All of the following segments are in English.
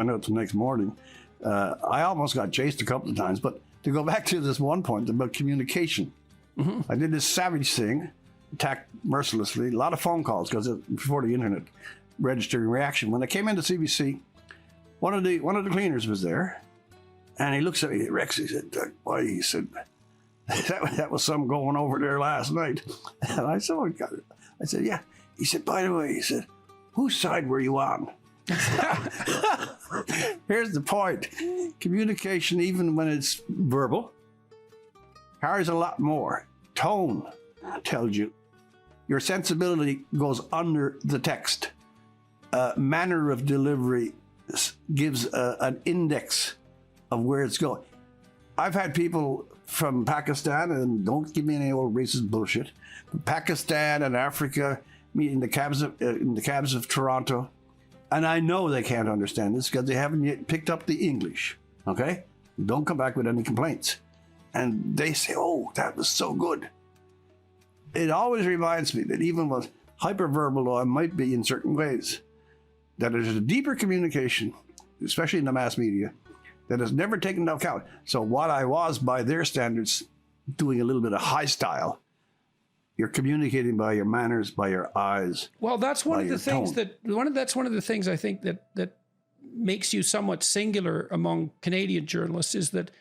found out the next morning. I almost got chased a couple of times. But to go back to this one point about communication, I did this savage thing, attacked mercilessly, a lot of phone calls because before the internet, registering reaction. When I came into CBC, one of the cleaners was there, and he looks at me, Rex, he said, "Why?" He said, that was some going over there last night. And I said, "Oh, God." I said, "Yeah." He said, "By the way," he said, "whose side were you on?" Here's the point. Communication, even when it's verbal, carries a lot more. Tone tells you. Your sensibility goes under the text. Manner of delivery gives an index of where it's going. I've had people from Pakistan, and don't give me any old racist bullshit, from Pakistan and Africa meeting in the cabs of Toronto, and I know they can't understand this because they haven't yet picked up the English. Okay, don't come back with any complaints, and they say, "Oh, that was so good." It always reminds me that even with hyperverbal, though I might be in certain ways, that there's a deeper communication, especially in the mass media, that is never taken into account. So what I was, by their standards, doing a little bit of high style, you're communicating by your manners, by your eyes. Well, that's one of the things tone. that's one of the things I think that makes you somewhat singular among Canadian journalists, is that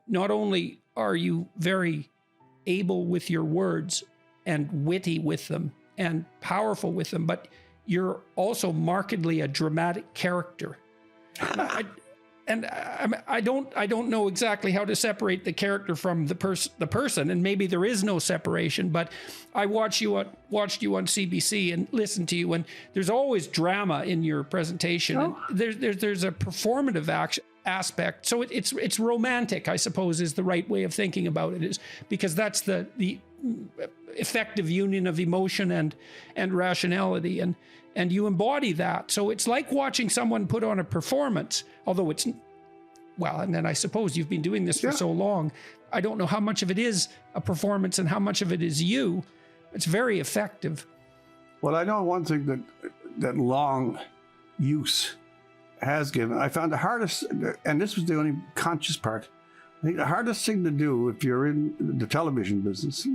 not only are you very able with your words and witty with them and powerful with them, but you're also markedly a dramatic character. I don't know exactly how to separate the character from the person, and maybe there is no separation. But I watched you on CBC and listened to you, and there's always drama in your presentation. Oh. And there's a performative aspect. So it's romantic, I suppose, is the right way of thinking about it, is because that's the effective union of emotion and rationality, and you embody that. So it's like watching someone put on a performance, although it's, well, and then I suppose you've been doing this for so long, I don't know how much of it is a performance and how much of it is you. It's very effective. Well, I know one thing that long use has given. I found the hardest, and this was the only conscious part, I think the hardest thing to do if you're in the television business,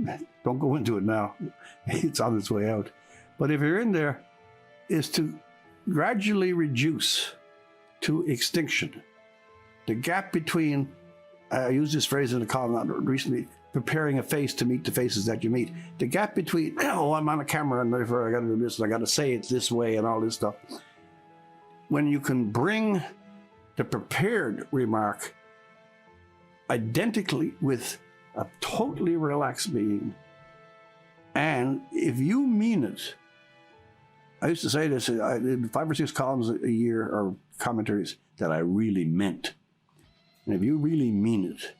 don't go into it now, it's on its way out, but if you're in there, is to gradually reduce to extinction the gap between, I used this phrase in a column recently, preparing a face to meet the faces that you meet. The gap between, oh, I'm on a camera and therefore I got to do this and I got to say it this way and all this stuff. When you can bring the prepared remark identically with a totally relaxed being, and if you mean it, I used to say this, I did 5 or 6 columns a year or commentaries that I really meant. And if you really mean it,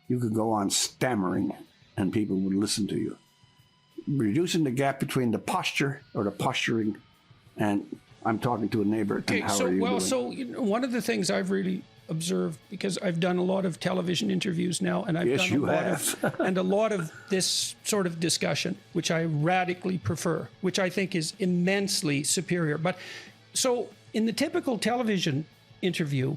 you could go on stammering and people would listen to you. Reducing the gap between the posture or the posturing and I'm talking to a neighbor. Okay, and how are you doing? So one of the things I've really observed, because I've done a lot of television interviews now, and I've done a lot of this sort of discussion, which I radically prefer, which I think is immensely superior. But so in the typical television interview,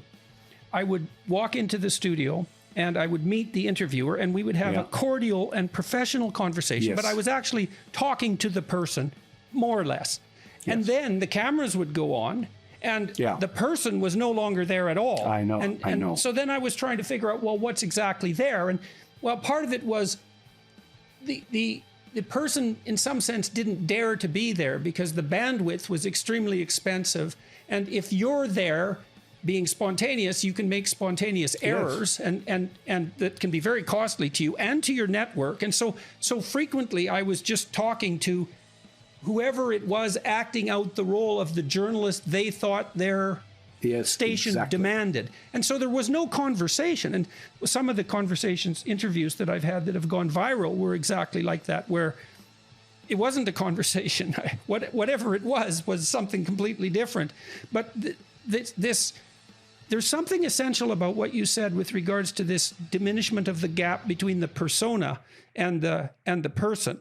I would walk into the studio and I would meet the interviewer and we would have a cordial and professional conversation, but I was actually talking to the person, more or less. And then the cameras would go on and the person was no longer there at all. I know. And so then I was trying to figure out, well, what's exactly there? And well, part of it was the person in some sense didn't dare to be there because the bandwidth was extremely expensive. And if you're there being spontaneous, you can make spontaneous errors and that can be very costly to you and to your network. And so frequently I was just talking to whoever it was acting out the role of the journalist they thought their station demanded. And so there was no conversation. And some of the interviews that I've had that have gone viral were exactly like that, where it wasn't a conversation. Whatever it was something completely different. But there's something essential about what you said with regards to this diminishment of the gap between the persona and the person.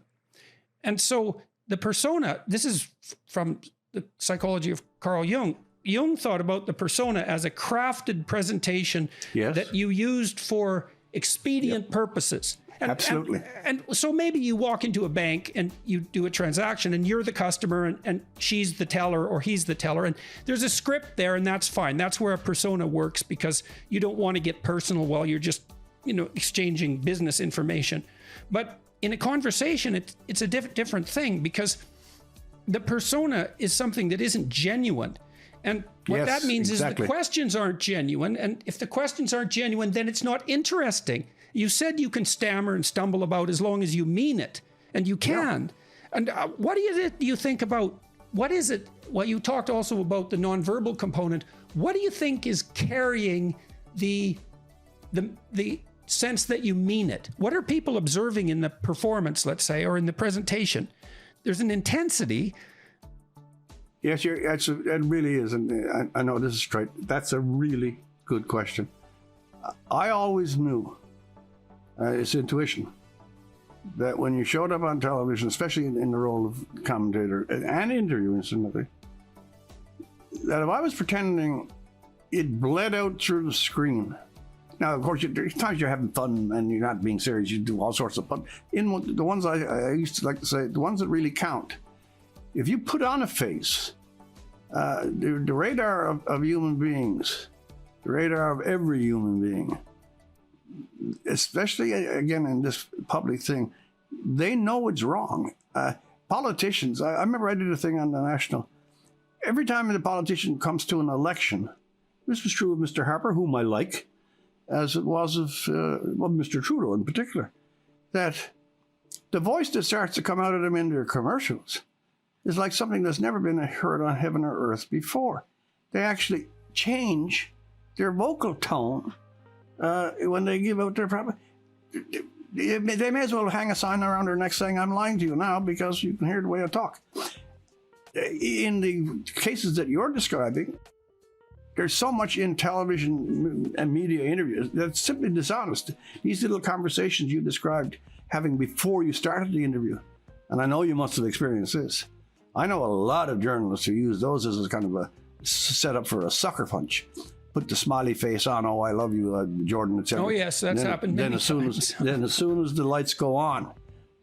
And so the persona, this is from the psychology of Carl Jung, Jung thought about the persona as a crafted presentation Yes. that you used for expedient purposes. Absolutely. And so maybe you walk into a bank and you do a transaction and you're the customer and she's the teller or he's the teller. And there's a script there and that's fine. That's where a persona works because you don't want to get personal while you're just, exchanging business information. But in a conversation, it's a different thing because the persona is something that isn't genuine. And what Yes, that means is exactly. the questions aren't genuine. And if the questions aren't genuine, then it's not interesting. You said you can stammer and stumble about as long as you mean it, and you can. Yeah. And what is it you think about? What is it? Well, you talked also about the nonverbal component. What do you think is carrying the sense that you mean it? What are people observing in the performance, let's say, or in the presentation? There's an intensity. Yes, it really is. And I know this is straight. That's a really good question. I always knew, it's intuition, that when you showed up on television, especially in the role of commentator and interview, incidentally, that if I was pretending, it bled out through the screen. Now, of course, there's times you're having fun and you're not being serious. You do all sorts of fun. The ones I used to like to say, the ones that really count, if you put on a face, the radar of human beings, the radar of every human being, especially, again, in this public thing, they know it's wrong. Politicians, I remember I did a thing on the National. Every time the politician comes to an election, this was true of Mr. Harper, whom I like, as it was of Mr. Trudeau in particular, that the voice that starts to come out of them in their commercials is like something that's never been heard on heaven or earth before. They actually change their vocal tone when they give out their problem. They may as well hang a sign around their neck saying, "I'm lying to you now," because you can hear the way I talk. In the cases that you're describing, there's so much in television and media interviews that's simply dishonest. These little conversations you described having before you started the interview, and I know you must have experienced this. I know a lot of journalists who use those as a kind of a setup for a sucker punch. Put the smiley face on, "Oh, I love you, Jordan," etc. Oh, yes, that's happened many times. Then as soon as the lights go on,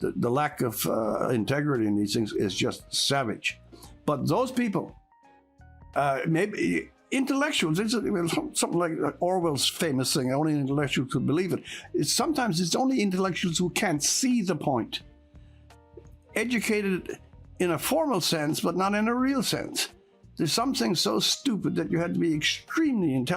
the lack of integrity in these things is just savage. But those people, maybe intellectuals, it's something like Orwell's famous thing, only intellectuals could believe it. Sometimes it's only intellectuals who can't see the point. Educated in a formal sense, but not in a real sense. There's something so stupid that you had to be extremely intelligent